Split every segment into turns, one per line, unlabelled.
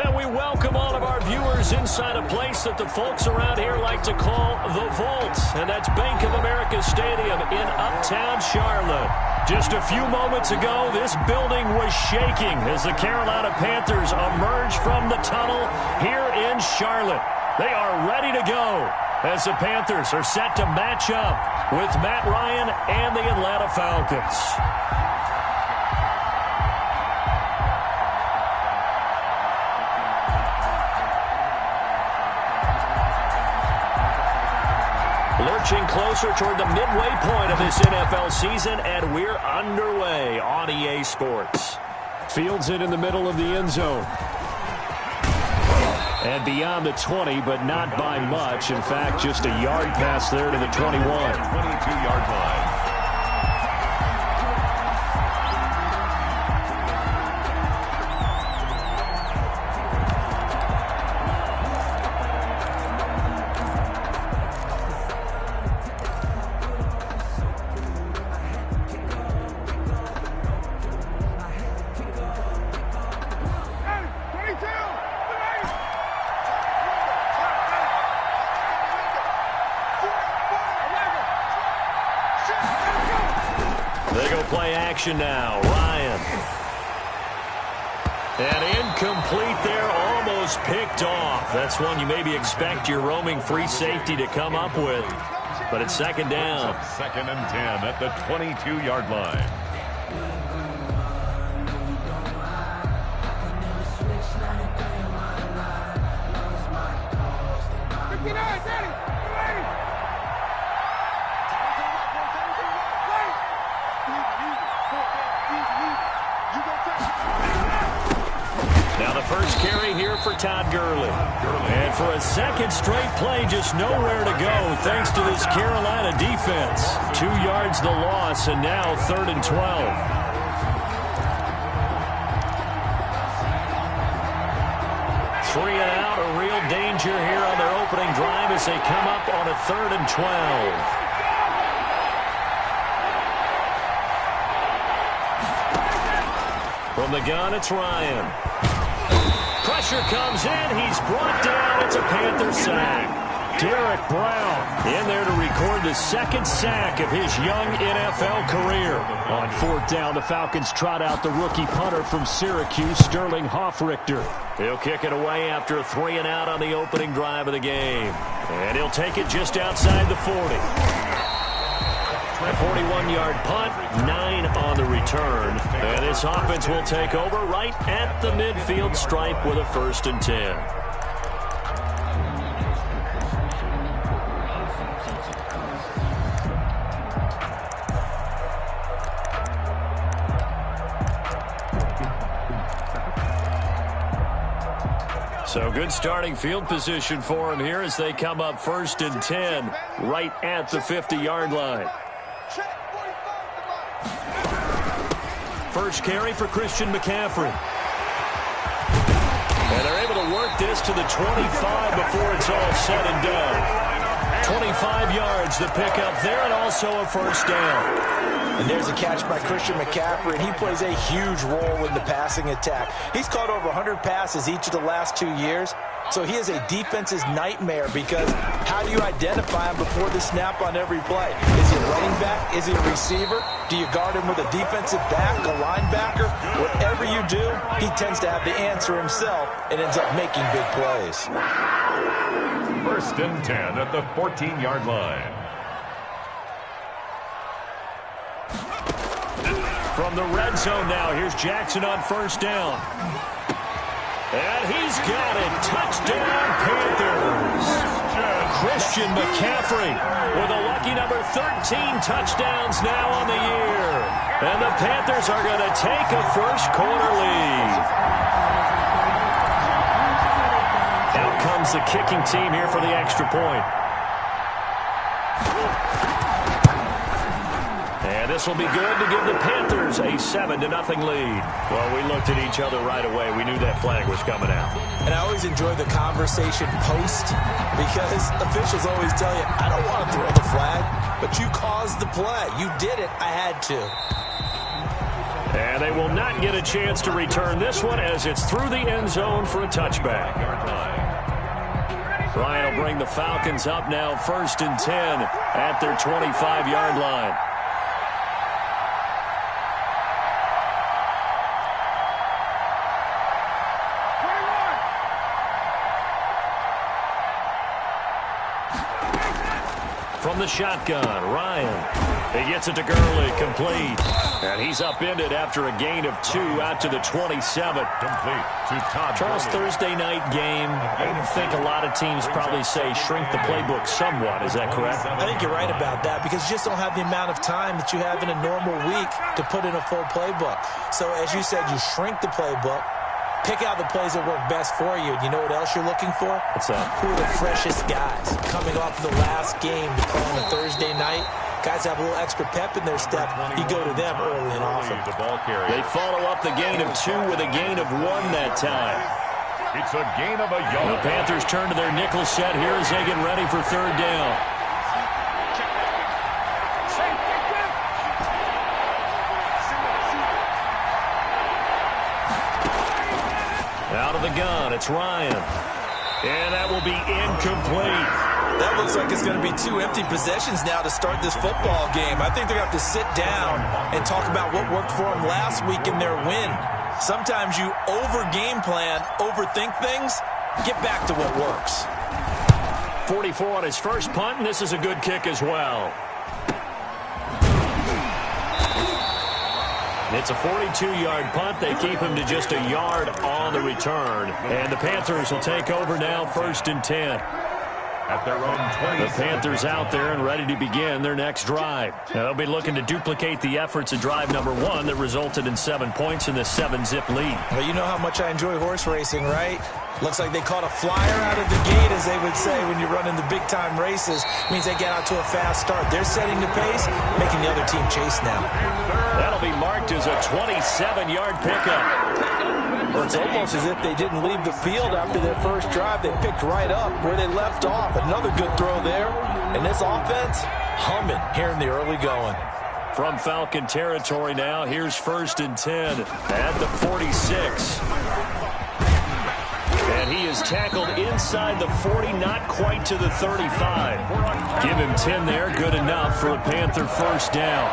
And we welcome all of our viewers inside a place that the folks around here like to call the Vault. And that's Bank of America Stadium in Uptown Charlotte. Just a few moments ago, this building was shaking as the Carolina Panthers emerged from the tunnel here in Charlotte. They are ready to go as the Panthers are set to match up with Matt Ryan and the Atlanta Falcons. Lurching closer toward the midway point of this NFL season, and we're underway on EA Sports. Fields it in the middle of the end zone. And beyond the 20, but not by much. In fact, just a yard pass there to the 21.
22-yard line.
Now, Ryan. And incomplete there, almost picked off. That's one you maybe expect your roaming free safety to come up with. But it's second down.
Second and 10 at the 22-yard line.
First carry here for Todd Gurley. And for a second straight play, just nowhere to go thanks to this Carolina defense. 2 yards the loss, and now 3rd and 12. 3 and out, a real danger here on their opening drive as they come up on a 3rd and 12. From the gun, it's Ryan. Pressure comes in. He's brought down. It's a Panther sack. Derek Brown in there to record the second sack of his young NFL career. On 4th down, the Falcons trot out the rookie punter from Syracuse, Sterling Hoffrichter. He'll kick it away after a 3 and out on the opening drive of the game. And he'll take it just outside the 40. A 41-yard punt, 9 on the return. And this offense will take over right at the midfield stripe with a 1st and 10. So good starting field position for him here as they come up 1st and 10 right at the 50-yard line. First carry for Christian McCaffrey. And they're able to work this to the 25 before it's all said and done. 25 yards the pickup there, and also a 1st down.
And there's a catch by Christian McCaffrey, and he plays a huge role in the passing attack. He's caught over 100 passes each of the last 2 years. So he is a defense's nightmare because how do you identify him before the snap on every play? Is he a running back? Is he a receiver? Do you guard him with a defensive back, a linebacker? Whatever you do, he tends to have the answer himself and ends up making big plays.
1st and 10 at the 14-yard line.
From the red zone now, here's Jackson on 1st down. And he's got it. Touchdown, Panthers. Christian McCaffrey with a lucky number 13 touchdowns now on the year. And the Panthers are going to take a first-quarter lead. Out comes the kicking team here for the extra point. And this will be good to give the Panthers a 7-0 lead. Well, we looked at each other right away. We knew that flag was coming out.
And I always enjoy the conversation post because officials always tell you, I don't want to throw the flag, but you caused the play. You did it. I had to.
And they will not get a chance to return this one as it's through the end zone for a touchback. Ryan will bring the Falcons up now 1st and 10 at their 25-yard line. From the shotgun, Ryan. He gets it to Gurley, complete. And he's upended after a gain of 2 out to the 27.
Complete to Todd
Charles,
Gurley.
Thursday night game, I think a lot of teams probably say shrink the playbook somewhat. Is that correct?
I think you're right about that because you just don't have the amount of time that you have in a normal week to put in a full playbook. So as you said, you shrink the playbook. Pick out the plays that work best for you. And you know what else you're looking for?
What's that?
Who are the freshest guys coming off of the last game to play on a Thursday night? Guys have a little extra pep in their step. You go to them early and often.
The ball carrier.
They follow up the gain of 2 with a gain of 1 that time.
It's a gain of a
The
yard.
Panthers turn to their nickel set here as they get ready for 3rd down. Out of the gun, it's Ryan. And that will be incomplete.
That looks like it's going to be 2 empty possessions now to start this football game. I think they're going to have to sit down and talk about what worked for them last week in their win. Sometimes you over-game plan, overthink things, get back to what works.
44 on his first punt, and this is a good kick as well. It's a 42-yard punt. They keep him to just a yard on the return. And the Panthers will take over now 1st and 10.
At their own 20.
The Panthers out there and ready to begin their next drive. Now, they'll be looking to duplicate the efforts of drive number 1 that resulted in 7 points in this 7-zip lead.
Well, you know how much I enjoy horse racing, right? Looks like they caught a flyer out of the gate, as they would say when you're running the big-time races. Means they get out to a fast start. They're setting the pace, making the other team chase now.
That'll be marked as a 27-yard pickup.
Well, it's almost as if they didn't leave the field after their first drive. They picked right up where they left off. Another good throw there. And this offense, humming here in the early going.
From Falcon territory now, here's 1st and 10 at the 46. And he is tackled inside the 40, not quite to the 35. Give him 10 there, good enough for a Panther first down.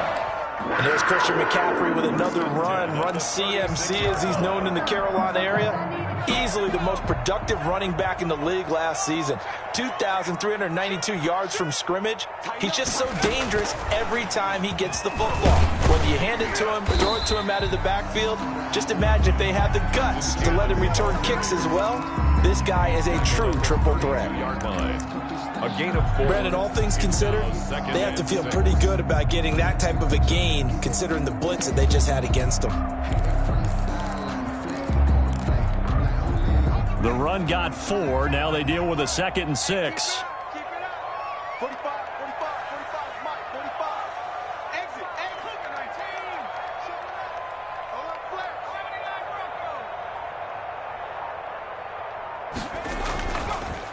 And there's Christian McCaffrey with another run CMC as he's known in the Carolina area. Easily the most productive running back in the league last season. 2,392 yards from scrimmage. He's just so dangerous every time he gets the football. Whether you hand it to him, throw it to him out of the backfield, just imagine if they have the guts to let him return kicks as well. This guy is a true triple threat.
Yard line. A gain of 4.
Brandon, all things considered, they have to feel pretty good about getting that type of a gain, considering the blitz that they just had against them.
The run got 4. Now they deal with a 2nd and 6.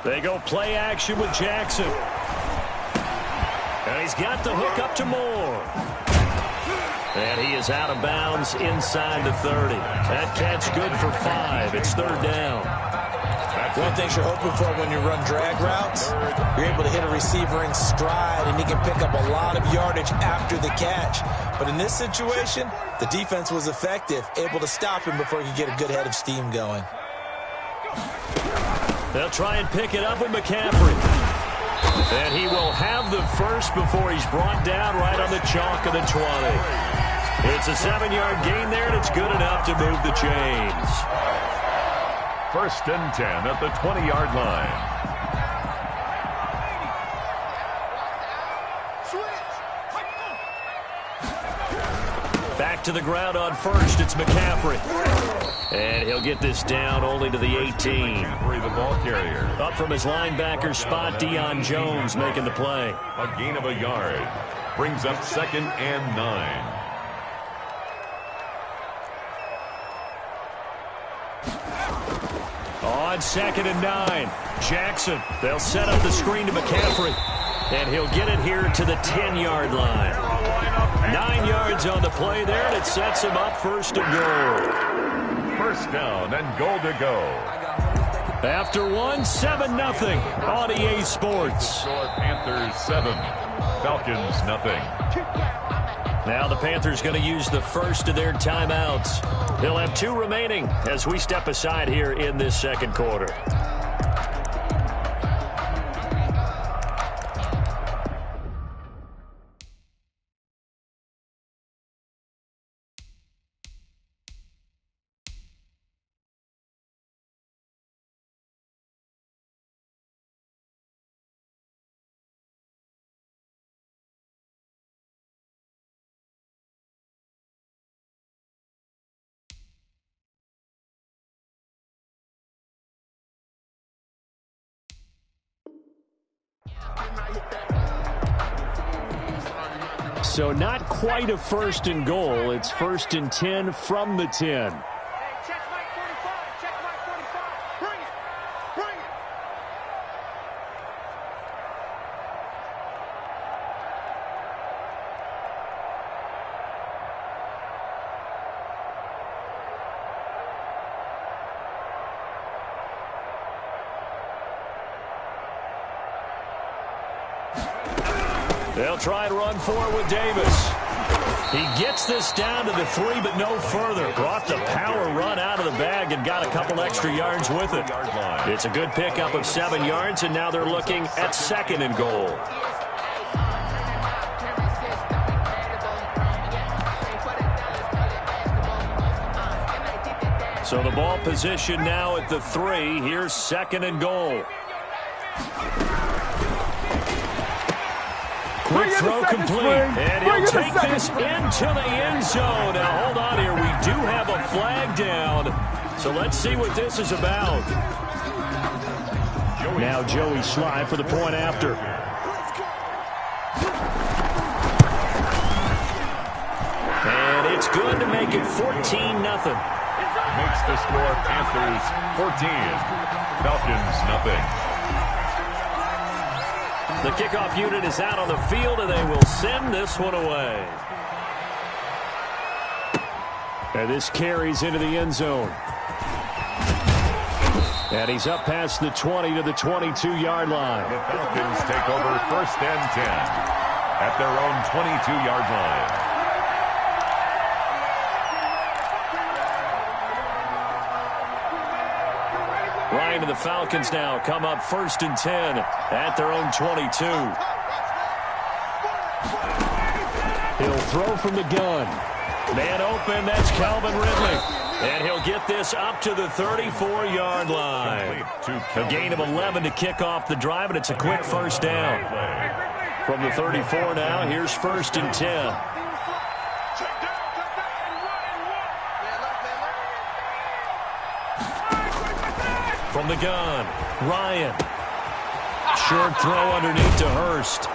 They go play action with Jackson. And he's got the hook up to Moore. And he is out of bounds inside the 30. That catch good for 5. It's 3rd down.
One thing you're hoping for when you run drag routes, you're able to hit a receiver in stride, and he can pick up a lot of yardage after the catch. But in this situation, the defense was effective, able to stop him before he could get a good head of steam going.
They'll try and pick it up with McCaffrey. And he will have the first before he's brought down right on the chalk of the 20. It's a 7-yard gain there, and it's good enough to move the chains.
1st and 10 at the 20-yard line.
Back to the ground on 1st, it's McCaffrey. And he'll get this down only to the 18.
McCaffrey, the ball carrier.
Up from his linebacker spot, Deion Jones making the play.
A gain of a yard. Brings up 2nd and 9.
On 2nd and 9, Jackson. They'll set up the screen to McCaffrey. And he'll get it here to the 10-yard line. 9 yards on the play there, and it sets him up first and goal.
First down and goal to go.
After one, 7-0 on EA Sports.
Score Panthers 7, Falcons nothing.
Now the Panthers going to use the first of their timeouts. They'll have 2 remaining as we step aside here in this second quarter. So not quite a first and goal. It's first and 10 from the 10.
Check Mike 45. Check Mike 45. Bring it. Bring it.
They'll try and run forward with Davis. He gets this down to the 3, but no further. Brought the power run out of the bag and got a couple extra yards with it. It's a good pickup of 7 yards, and now they're looking at second and goal. So the ball position now at the 3. Here's second and goal. Quick throw complete, and he'll take this into the end zone. Now, hold on here. We do have a flag down, so let's see what this is about. Now Joey Sly for the point after. And it's good to make it 14-0.
Makes the score Panthers 14, Falcons nothing.
The kickoff unit is out on the field, and they will send this one away. And this carries into the end zone. And he's up past the 20 to the 22-yard line.
The Falcons take over first and 10 at their own 22-yard line.
Ryan and the Falcons now come up first and 10 at their own 22. He'll throw from the gun. Man open, that's Calvin Ridley. And he'll get this up to the 34-yard line. A gain of 11 to kick off the drive, and it's a quick first down. From the 34 now, here's first and 10. From the gun, Ryan. Short throw underneath to Hurst.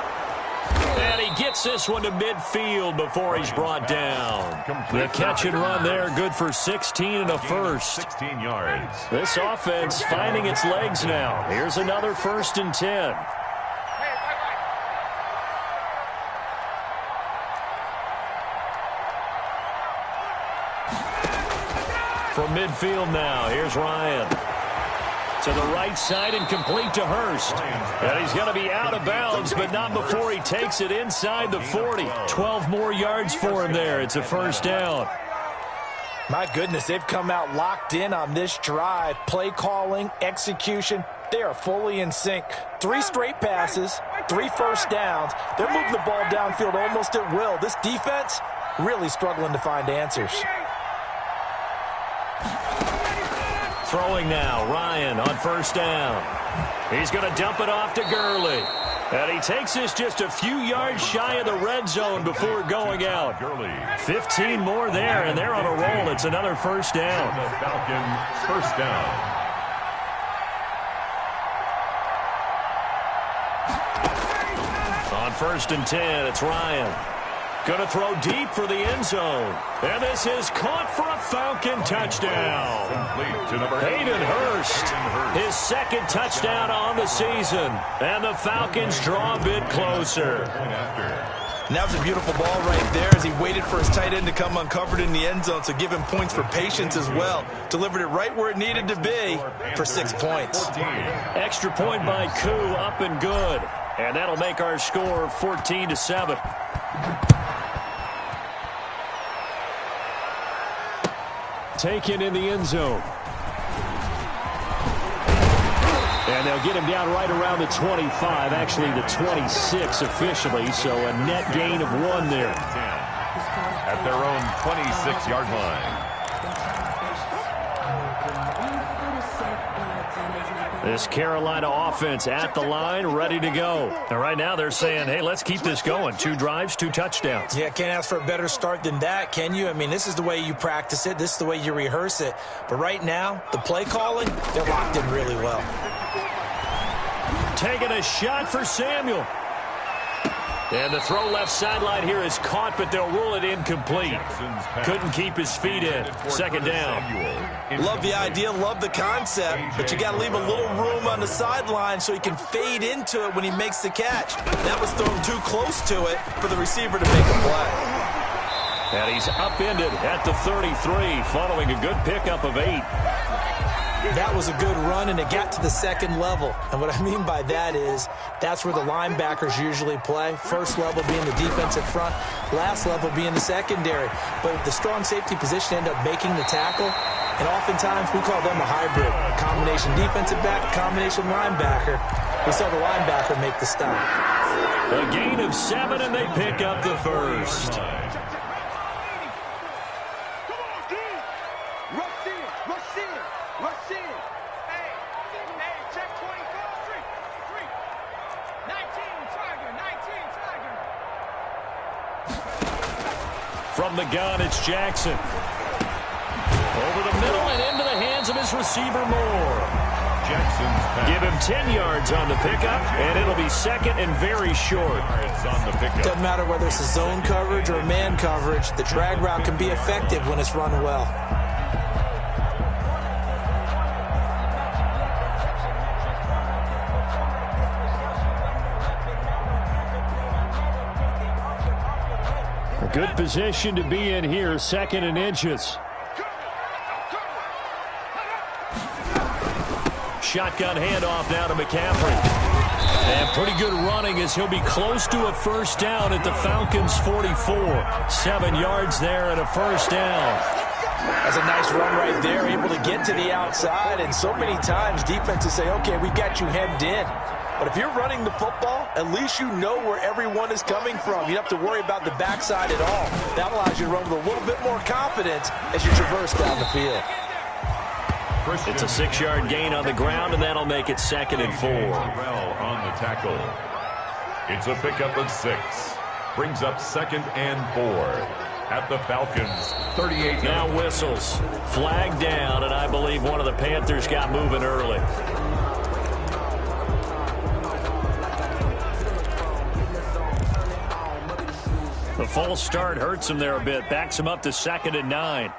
And he gets this one to midfield before he's brought down. The catch and run there, good for 16 and a first.
16 yards.
This offense finding its legs now. Here's another first and 10. From midfield now, here's Ryan. To the right side and complete to Hurst. And he's going to be out of bounds, but not before he takes it inside the 40. 12 more yards for him there. It's a first down.
My goodness, they've come out locked in on this drive. Play calling, execution, they are fully in sync. 3 straight passes, 3 first downs. They're moving the ball downfield almost at will. This defense really struggling to find answers.
Throwing now, Ryan on first down. He's going to dump it off to Gurley. And he takes this just a few yards shy of the red zone before going out. 15 more there, and they're on a roll. It's another first down.
The Falcons first down.
On first and 10, it's Ryan. Going to throw deep for the end zone. And this is caught for a Falcon touchdown.
Complete to number
Hayden Hurst, his second touchdown on the season. And the Falcons draw a bit closer.
And that was a beautiful ball right there as he waited for his tight end to come uncovered in the end zone, so give him points for patience as well. Delivered it right where it needed to be for 6 points.
Extra point by Koo, up and good. And that'll make our score 14-7. Taken in the end zone. And they'll get him down right around the 25, actually the 26 officially, so a net gain of 1 there.
At their own 26-yard line.
This Carolina offense at the line, ready to go. And right now they're saying, hey, let's keep this going. 2 drives, 2 touchdowns.
Yeah, can't ask for a better start than that, can you? I mean, this is the way you practice it. This is the way you rehearse it. But right now, the play calling, they're locked in really well.
Taking a shot for Samuel. And the throw left sideline here is caught, but they'll rule it incomplete. Couldn't keep his feet in. Second down.
Love the idea, love the concept, but you got to leave a little room on the sideline so he can fade into it when he makes the catch. That was thrown too close to it for the receiver to make a play.
And he's upended at the 33, following a good pickup of 8.
That was a good run, and it got to the second level. And what I mean by that is that's where the linebackers usually play. First level being the defensive front, last level being the secondary. But the strong safety position ended up making the tackle, and oftentimes we call them a hybrid. Combination defensive back, combination linebacker. We saw the linebacker make the stop.
A gain of 7, and they pick up the first. From the gun, it's Jackson. Over the middle and into the hands of his receiver, Moore.
Jackson's pass.
Give him 10 yards on the pickup, and it'll be second and very short.
On the pickup.
Doesn't matter whether it's a zone coverage or a man coverage, the drag route can be effective when it's run well.
Good position to be in here, 2nd and inches. Shotgun handoff now to McCaffrey. And pretty good running as he'll be close to a first down at the Falcons' 44. 7 yards there and a first down.
That's a nice run right there, able to get to the outside. And so many times defenses say, okay, we got you hemmed in. But if you're running the football, at least you know where everyone is coming from. You don't have to worry about the backside at all. That allows you to run with a little bit more confidence as you traverse down the field.
It's a 6-yard gain on the ground, and that'll make it 2nd and 4.
Well on the tackle. It's a pickup of 6. Brings up 2nd and 4. At the Falcons, 38.
Now whistles. Flag down, and I believe one of the Panthers got moving early. The false start hurts him there a bit. Backs him up to 2nd and 9.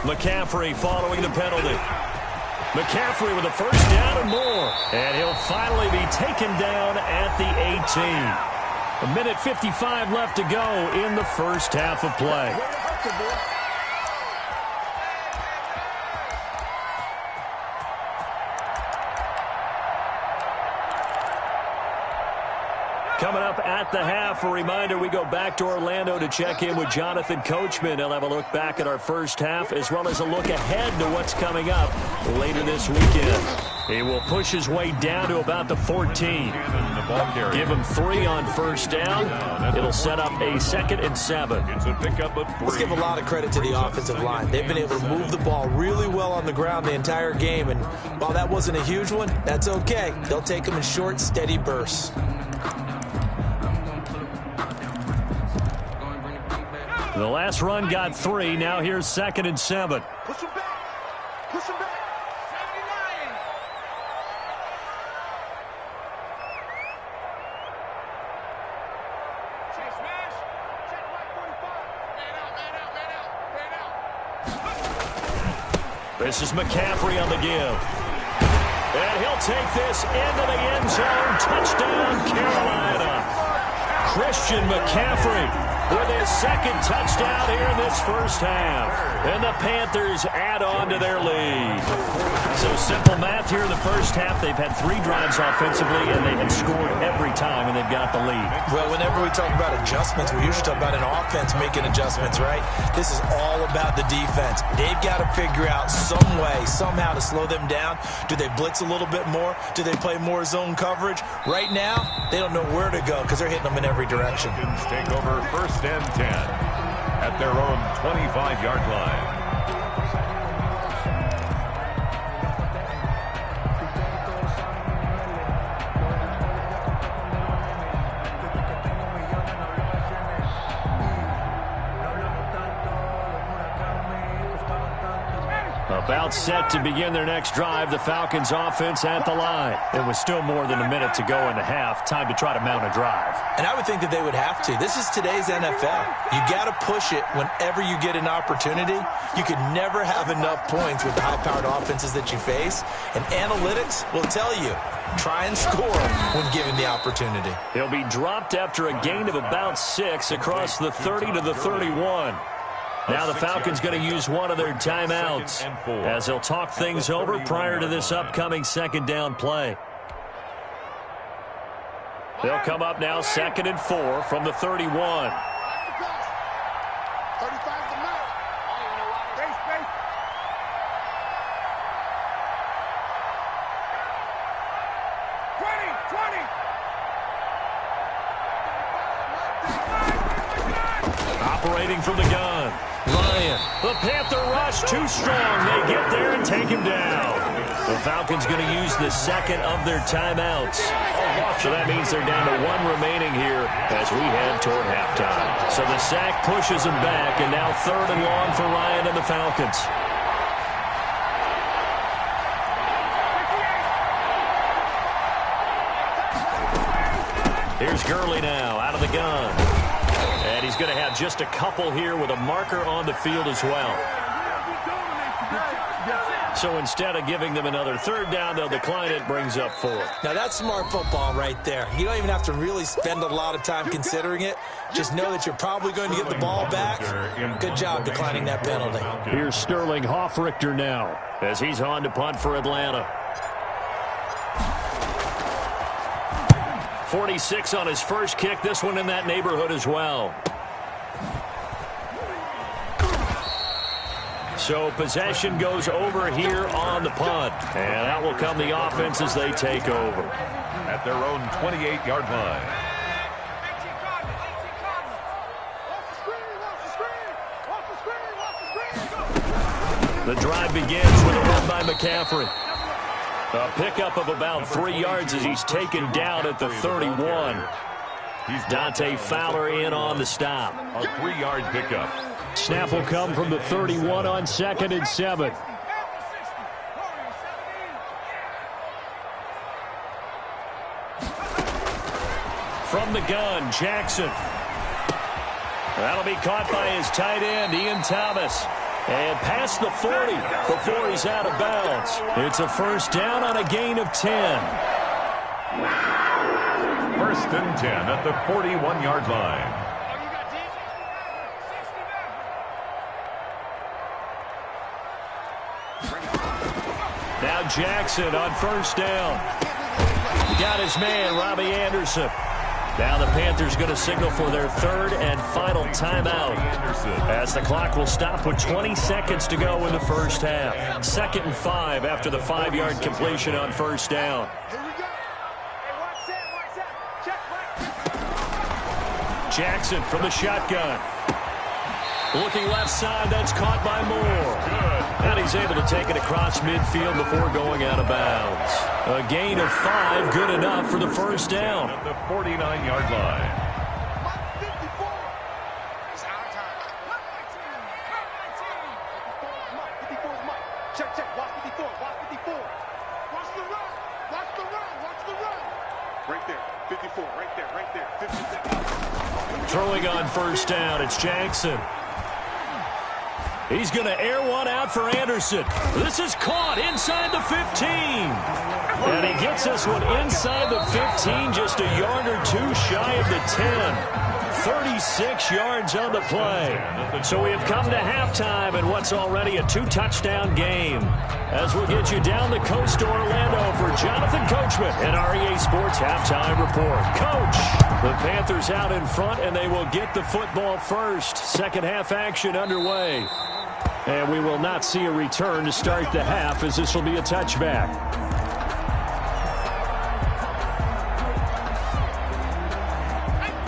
McCaffrey following the penalty. McCaffrey with a first down and more. And he'll finally be taken down at the 18. 1:55 left to go in the first half of play. Coming up at the half, a reminder, we go back to Orlando to check in with Jonathan Coachman. He'll have a look back at our first half as well as a look ahead to what's coming up later this weekend. He will push his way down to about the 14. Give him 3 on first down. It'll set up a 2nd and 7.
It's a pickup of 3.
Let's give a lot of credit to the offensive line. They've been able to move the ball really well on the ground the entire game. And while that wasn't a huge one, that's okay. They'll take them in short, steady bursts.
The last run got 3. Now here's 2nd and 7.
Push him back. Push him back. 79.
This is McCaffrey on the give. And he'll take this into the end zone. Touchdown, Carolina. Christian McCaffrey with his second touchdown here in this first half. And the Panthers add on to their lead. So simple math here in the first half. They've had 3 drives offensively, and they have scored every time, and they've got the lead.
Well, whenever we talk about adjustments, we usually talk about an offense making adjustments, right? This is all about the defense. They've got to figure out some way, somehow to slow them down. Do they blitz a little bit more? Do they play more zone coverage? Right now, they don't know where to go because they're hitting them in every direction.
Take over first and 10 at their own 25-yard line.
About set to begin their next drive, the Falcons offense at the line. It was still more than a minute to go in the half. Time to try to mount a drive.
And I would think that they would have to. This is today's NFL. You got to push it whenever you get an opportunity. You could never have enough points with the high-powered offenses that you face. And analytics will tell you, try and score when given the opportunity.
He'll be dropped after a gain of about 6 across the 30 to the 31. Now the Falcons going to use one of their timeouts as they'll talk things over prior to this upcoming second down play. They'll come up now 2nd and 4 from the 31. Operating from the gun. Ryan. The Panther rush too strong. They get there and take him down. The Falcons going to use the second of their timeouts. So that means they're down to 1 remaining here as we head toward halftime. So the sack pushes him back, and now 3rd and long for Ryan and the Falcons. Here's Gurley now out of the gun. And he's going to have just a couple here with a marker on the field as well. So instead of giving them another 3rd down, they'll decline it, brings up 4.
Now that's smart football right there. You don't even have to really spend a lot of time considering it. Just know that you're probably going to get the ball back. Good job declining that penalty.
Here's Sterling Hoffrichter now as he's on to punt for Atlanta. 46 on his first kick. This one in that neighborhood as well. So possession goes over here on the punt. And out will come the offense as they take over.
At their own 28-yard line.
The drive begins with a run by McCaffrey. A pickup of about 3 yards as he's taken down at the 31. Dante Fowler in on the stop.
A 3-yard pickup.
Snap will come from the 31 on 2nd and 7. From the gun, Jackson. That'll be caught by his tight end, Ian Thomas. And past the 40 before he's out of bounds. It's a 1st down on a gain of 10.
1st and 10 at the 41-yard line.
Now Jackson on 1st down. Got his man, Robbie Anderson. Now the Panthers going to signal for their 3rd and final timeout as the clock will stop with 20 seconds to go in the first half. 2nd and 5 after the 5-yard completion on 1st down. Jackson from the shotgun. Looking left side, that's caught by Moore. And he's able to take it across midfield before going out of bounds. A gain of 5, good enough for the 1st down.
At the 49-yard line.
Throwing on 1st down, it's Jackson. He's going to air one out for Anderson. This is caught inside the 15. And he gets this one inside the 15, just a yard or two shy of the 10. 36 yards on the play. So we have come to halftime in what's already a 2-touchdown game. As we'll get you down the coast to Orlando for Jonathan Coachman and our EA Sports Halftime Report. Coach, the Panthers out in front, and they will get the football first. Second half action underway. And we will not see a return to start the half, as this will be a touchback.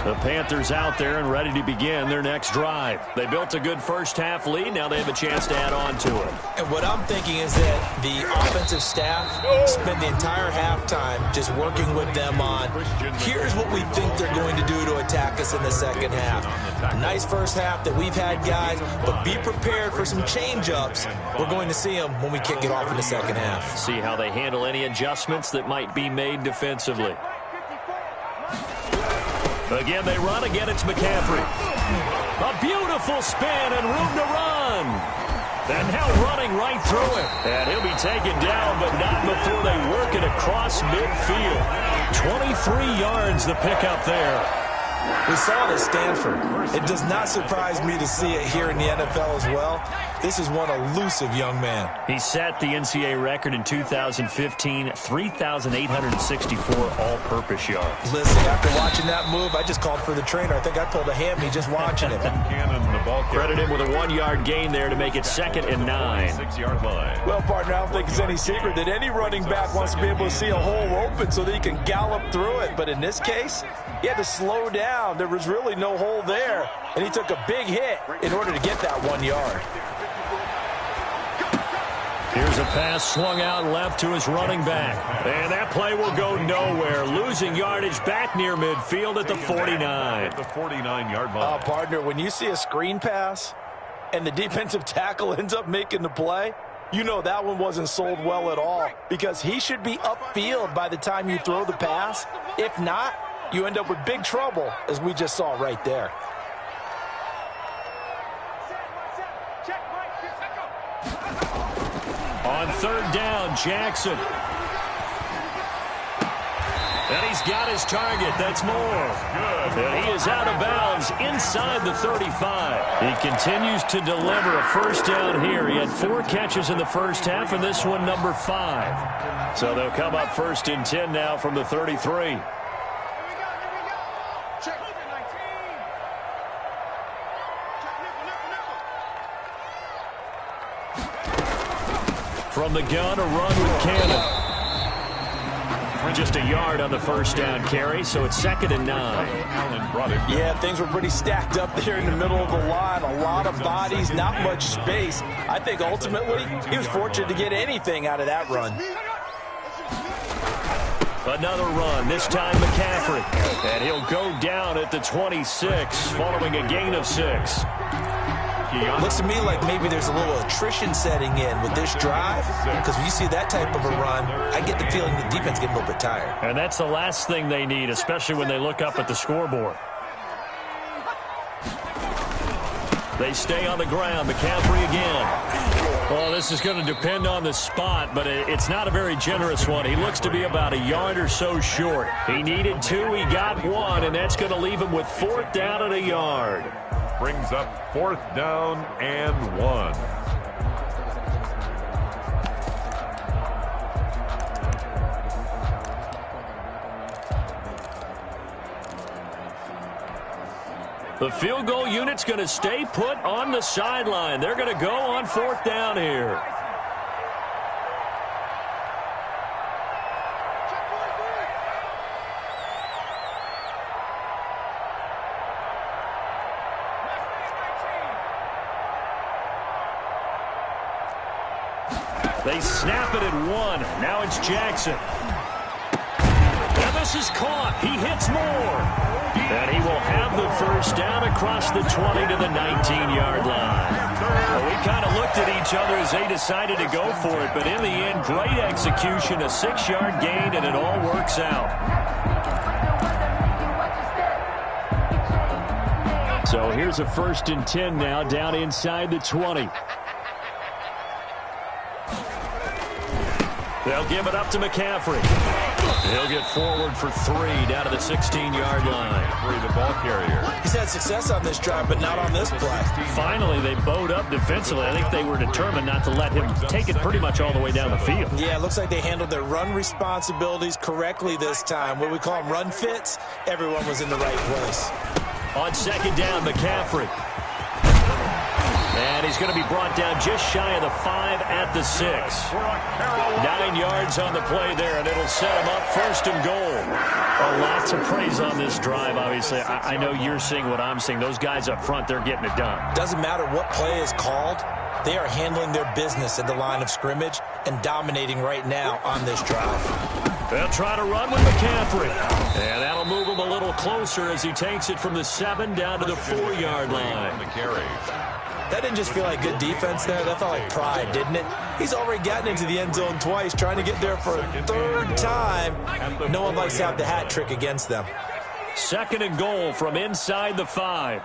The Panthers out there and ready to begin their next drive. They built a good first-half lead. Now they have a chance to add on to it.
And what I'm thinking is that the offensive staff spend the entire halftime just working with them on, here's what we think they're going to do to attack us in the second half. Nice first half that we've had, guys, but be prepared for some change-ups. We're going to see them when we kick it off in the second half.
See how they handle any adjustments that might be made defensively. Again, they run. Again, it's McCaffrey. A beautiful spin and room to run. And now running right through it. And he'll be taken down, but not before they work it across midfield. 23 yards the pickup there.
We saw it at Stanford. It does not surprise me to see it here in the NFL as well. This is one elusive young man.
He set the NCAA record in 2015, 3,864 all-purpose yards.
Listen, after watching that move, I just called for the trainer. I think I pulled a hammy just watching it.
Credit him with a 1-yard gain there to make it 2nd and 9.
6-yard line.
Well, partner, I don't think it's any secret that any running back wants to be able to see a hole open so that he can gallop through it. But in this case, he had to slow down. There was really no hole there, and he took a big hit in order to get that 1 yard.
Here's a pass swung out left to his running back. And that play will go nowhere. Losing yardage back near midfield at the 49.
The 49-yard line.
Partner, when you see a screen pass and the defensive tackle ends up making the play, you know that one wasn't sold well at all, because he should be upfield by the time you throw the pass. If not, you end up with big trouble, as we just saw right there.
On 3rd down, Jackson. And he's got his target. That's Moore. And he is out of bounds inside the 35. He continues to deliver a first down here. He had 4 catches in the first half, and this one number 5. So they'll come up 1st and 10 now from the 33. From the gun, a run with Cannon. Just a yard on the first down carry, so it's 2nd and 9.
Yeah, things were pretty stacked up there in the middle of the line. A lot of bodies, not much space. I think ultimately he was fortunate to get anything out of that run.
Another run, this time McCaffrey. And he'll go down at the 26, following a gain of 6.
Looks to me like maybe there's a little attrition setting in with this drive, because when you see that type of a run, I get the feeling the defense getting a little bit tired.
And that's the last thing they need, especially when they look up at the scoreboard. They stay on the ground. McCaffrey again. Well, this is going to depend on the spot, but it's not a very generous one. He looks to be about a yard or so short. He needed 2, he got 1, and that's going to leave him with 4th down and a yard.
Brings up 4th down and 1.
The field goal unit's going to stay put on the sideline. They're going to go on 4th down here. They snap it at 1. Now it's Jackson. And this is caught. He hits Moore. And he will have the first down across the 20 to the 19-yard line. Well, we kind of looked at each other as they decided to go for it, but in the end, great execution, a 6-yard gain, and it all works out. So here's a 1st and 10 now, down inside the 20. They'll give it up to McCaffrey. He'll get forward for 3 down to the 16-yard line.
The ball carrier.
He's had success on this drive, but not on this play.
Finally, they bowed up defensively. I think they were determined not to let him take it pretty much all the way down the field.
Yeah, it looks like they handled their run responsibilities correctly this time. What we call them run fits, everyone was in the right place.
On 2nd down, McCaffrey. And he's going to be brought down just shy of the 5 at the 6. 9 yards on the play there, and it'll set him up 1st and goal. Lots of praise on this drive, obviously. I know you're seeing what I'm seeing. Those guys up front, they're getting it done.
Doesn't matter what play is called. They are handling their business at the line of scrimmage and dominating right now on this drive.
They'll try to run with McCaffrey. And that'll move him a little closer as he takes it from the 7 down to the 4-yard line.
That didn't just feel like good defense there. That felt like pride, didn't it? He's already gotten into the end zone twice, trying to get there for a 3rd time. No one likes to have the hat trick against them.
2nd and goal from inside the 5.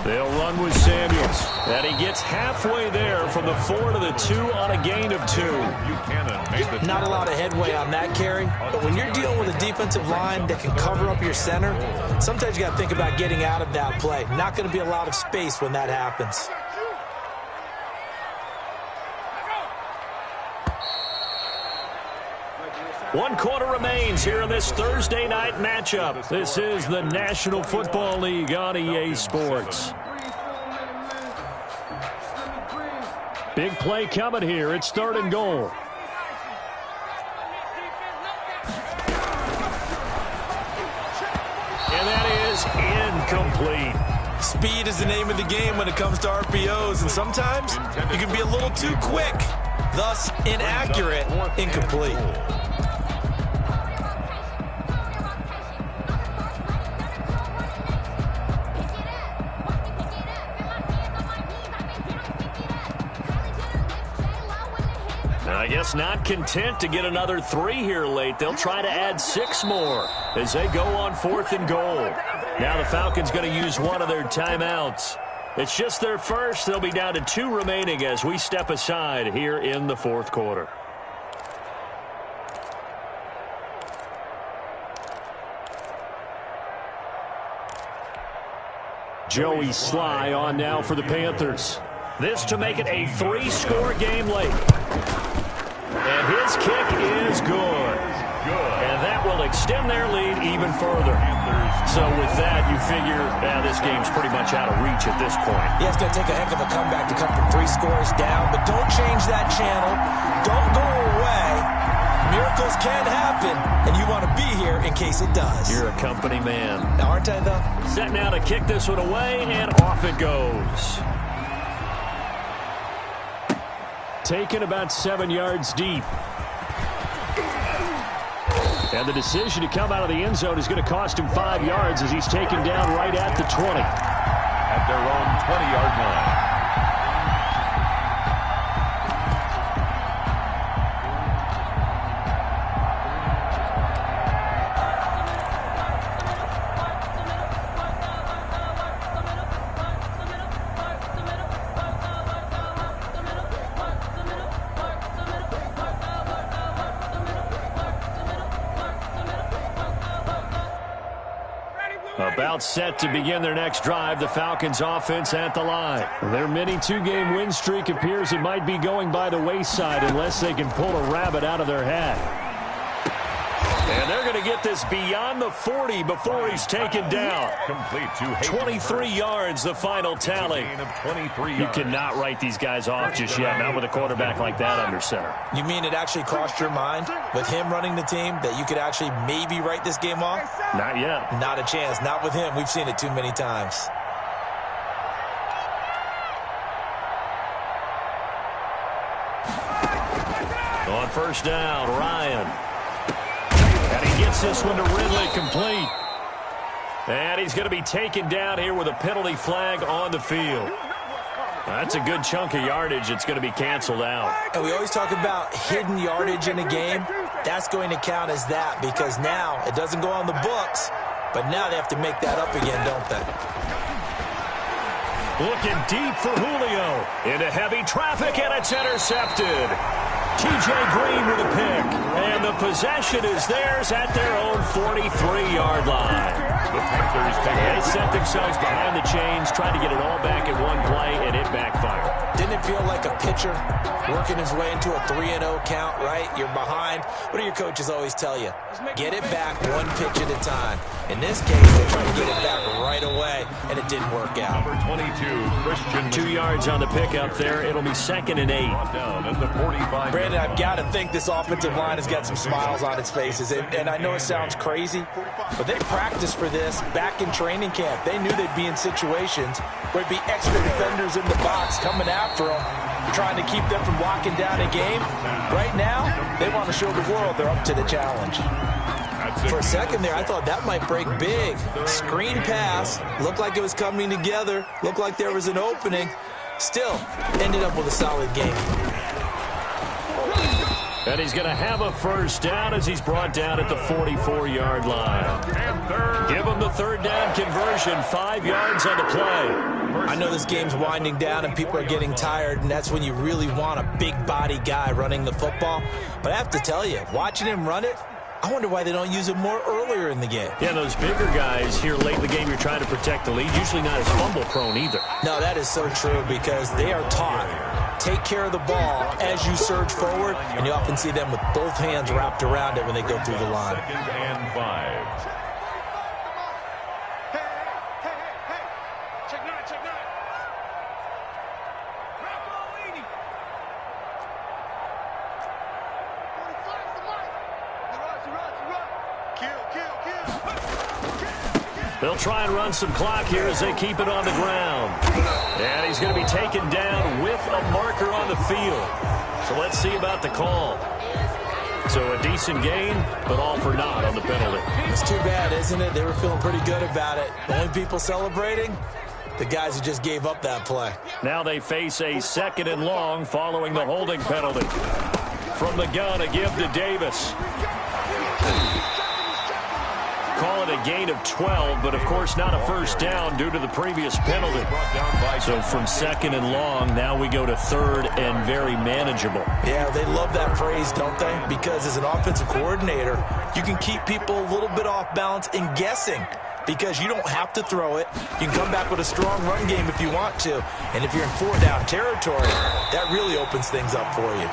They'll run with Samuels. And he gets halfway there from the 4 to the 2 on a gain of 2.
Not a lot of headway on that carry, but when you're dealing with a defensive line that can cover up your center, sometimes you got to think about getting out of that play. Not going to be a lot of space when that happens.
One quarter remains here in this Thursday night matchup. This is the National Football League on EA Sports. Big play coming here. It's 3rd and goal. And that is incomplete.
Speed is the name of the game when it comes to RPOs, and sometimes you can be a little too quick, thus inaccurate, incomplete.
I guess not content to get another 3 here late. They'll try to add 6 more as they go on 4th and goal. Now the Falcons going to use one of their timeouts. It's just their first. They'll be down to 2 remaining as we step aside here in the 4th quarter. Joey Sly on now for the Panthers. This to make it a 3-score game late. And his kick is good. And that will extend their lead even further. So with that, you figure this game's pretty much out of reach at this point.
Yeah, it's going to take a heck of a comeback to come from 3 scores down. But don't change that channel. Don't go away. Miracles can happen, and you want to be here in case it does.
You're a company man.
Now, aren't I, though?
Set now to kick this one away, and off it goes. Taken about 7 yards deep. And the decision to come out of the end zone is going to cost him 5 yards as he's taken down right at the 20.
At their own 20-yard line.
About set to begin their next drive, the Falcons offense at the line. Their mini 2-game win streak appears it might be going by the wayside unless they can pull a rabbit out of their hat. And they're going to get this beyond the 40 before he's taken down.
Complete to
23 yards, the final tally. You cannot write these guys off just yet, not with a quarterback like that under center.
You mean it actually crossed your mind with him running the team that you could actually maybe write this game off?
Not yet.
Not a chance. Not with him. We've seen it too many times.
On 1st down, Ryan. And he gets this one to Ridley complete. And he's going to be taken down here with a penalty flag on the field. That's a good chunk of yardage. It's going to be canceled out.
And we always talk about hidden yardage in a game. That's going to count as that because now it doesn't go on the books. but now they have to make that up again, don't they?
Looking deep for Julio. Into heavy traffic, and it's intercepted. T.J. Green with a pick. And the possession is theirs at their own 43-yard line.
The Panthers take
They set themselves behind the chains, trying to get it all back in one play, and it backfired.
Didn't it feel like a pitcher working his way into a 3-0 count, right? You're behind. What do your coaches always tell you? Get it back one pitch at a time. In this case, they tried to get it back right away, and it didn't work out.
number 22, Christian.
2 yards on the pickup there. It'll be 2nd and 8.
Down at the 45.
Brandon, I've got to think this offensive line has got some smiles on its faces. And I know it sounds crazy, but they practiced for this back in training camp. They knew they'd be in situations where it'd be extra defenders in the box coming after them, trying to keep them from locking down a game. Right now, they want to show the world they're up to the challenge. For a second there, I thought that might break big. Screen pass, looked like it was coming together, looked like there was an opening. Still, ended up with a solid game.
And he's going to have a first down as he's brought down at the 44-yard line. Give him the third down conversion, 5 yards on the play.
I know this game's winding down and people are getting tired, and that's when you really want a big-body guy running the football. But I have to tell you, watching him run it, I wonder why they don't use him more earlier in the game.
Yeah, those bigger guys here late in the game, you're trying to protect the lead, usually not as fumble-prone either.
No, that is so true because they are taught. Take care of the ball as you surge forward, and you often see them with both hands wrapped around it when they go through the line.
2nd and 5.
Check nine, check nine.
They'll try and run some clock here as they keep it on the ground. And he's going to be taken down with a marker on the field. So let's see about the call. So a decent gain, but all for naught on the penalty.
It's too bad, isn't it? They were feeling pretty good about it. The only people celebrating, the guys who just gave up that play.
Now they face a 2nd and long following the holding penalty. From the gun, a give to Davis. Call it a gain of 12, but of course not a first down due to the previous penalty. So from 2nd and long, now we go to 3rd and very manageable.
Yeah, they love that phrase, don't they? Because as an offensive coordinator, you can keep people a little bit off balance and guessing because you don't have to throw it. You can come back with a strong run game if you want to. And if you're in 4-down territory, that really opens things up for you.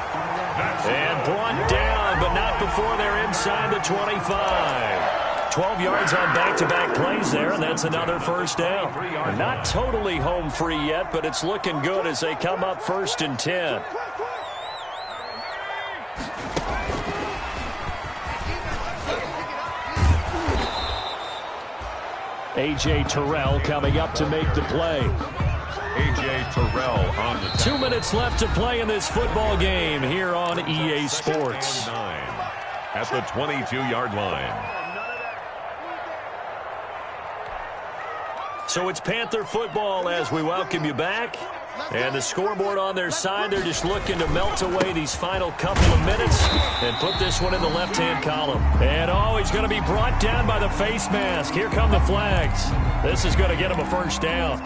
And brought down, but not before they're inside the 25. 12 yards on back-to-back plays there, and that's another first down. Not totally home free yet, but it's looking good as they come up 1st and 10. A.J. Terrell coming up to make the play.
A.J. Terrell on the
2 minutes left to play in this football game here on EA Sports.
9 at the 22-yard line.
So it's Panther football as we welcome you back. And the scoreboard on their side, they're just looking to melt away these final couple of minutes and put this one in the left-hand column. And oh, he's going to be brought down by the face mask. Here come the flags. This is going to get him a first down.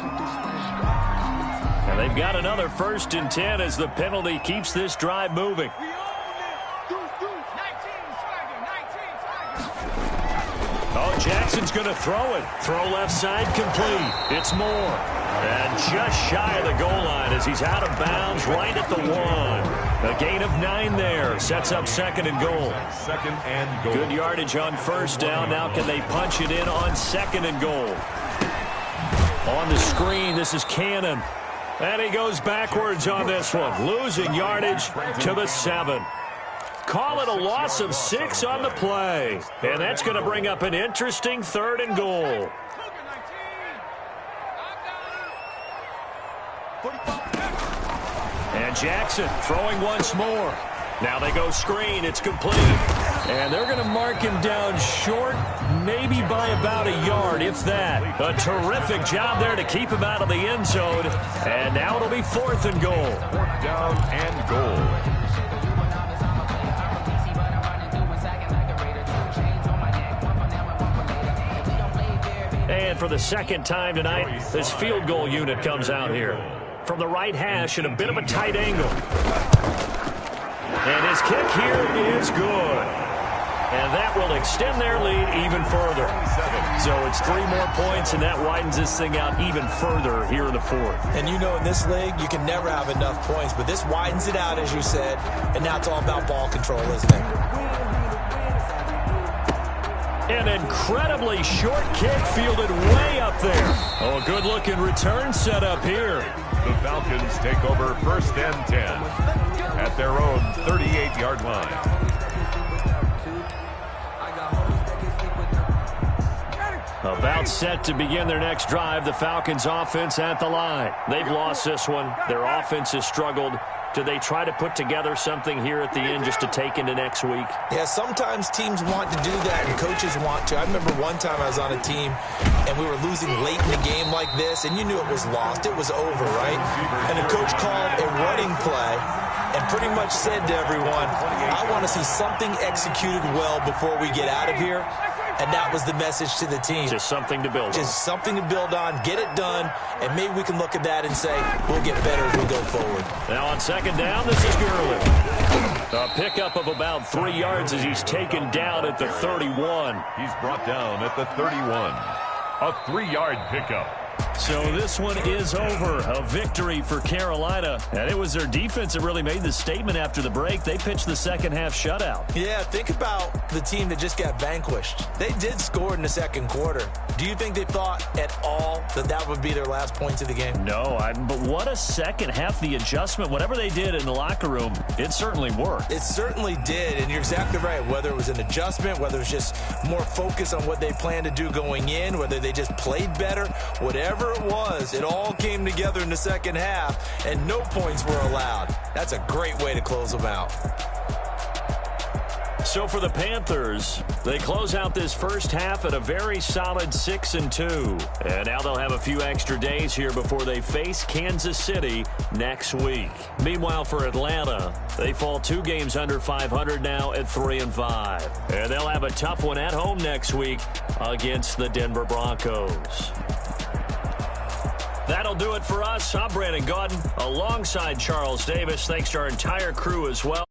And they've got another 1st and 10 as the penalty keeps this drive moving. Oh, Jackson's going to throw it. Throw left side complete. It's Moore. And just shy of the goal line as he's out of bounds right at the 1. A gain of 9 there. Sets up 2nd and goal.
2nd and goal.
Good yardage on first down. Now can they punch it in on 2nd and goal? On the screen, this is Cannon. And he goes backwards on this one. Losing yardage to the 7. Call it a loss of 6 on the play. And that's going to bring up an interesting 3rd and goal. And Jackson throwing once more. Now they go screen. It's complete. And they're going to mark him down short, maybe by about a yard, if that. A terrific job there to keep him out of the end zone. And now it'll be 4th and goal.
4th down and goal.
And for the second time tonight, this field goal unit comes out here. From the right hash at a bit of a tight angle. And his kick here is good. And that will extend their lead even further. So it's 3 more points, and that widens this thing out even further here in the fourth.
And you know in this league, you can never have enough points, but this widens it out, as you said, and now it's all about ball control, isn't it?
An incredibly short kick fielded way up there. Oh, good-looking return set up here.
The Falcons take over 1st and 10 at their own 38-yard line.
About set to begin their next drive, the Falcons offense at the line. They've lost this one. Their offense has struggled. Do they try to put together something here at the end just to take into next week?
Yeah, sometimes teams want to do that and coaches want to. I remember one time I was on a team and we were losing late in the game like this, and you knew it was lost. It was over, right? And the coach called a running play and pretty much said to everyone, I want to see something executed well before we get out of here. And that was the message to the team.
Just something to build on.
Just something to build on, get it done, and maybe we can look at that and say, we'll get better as we go forward.
Now on second down, this is Gurley. A pickup of about 3 yards as he's taken down at the 31.
He's brought down at the 31. A 3-yard pickup.
So this one is over. A victory for Carolina. And it was their defense that really made the statement after the break. They pitched the second half shutout.
Yeah, think about the team that just got vanquished. They did score in the second quarter. Do you think they thought at all that that would be their last points of the game?
No, but what a second half. The adjustment, whatever they did in the locker room, it certainly worked.
It certainly did, and you're exactly right. Whether it was an adjustment, whether it was just more focus on what they planned to do going in, whether they just played better, whatever it was, it all came together in the second half, and no points were allowed. That's a great way to close them out.
So for the Panthers, they close out this first half at a very solid 6-2. And now they'll have a few extra days here before they face Kansas City next week. Meanwhile, for Atlanta, they fall 2 games under 500 now at 3-5. And they'll have a tough one at home next week against the Denver Broncos. That'll do it for us. I'm Brandon Gaudin alongside Charles Davis. Thanks to our entire crew as well.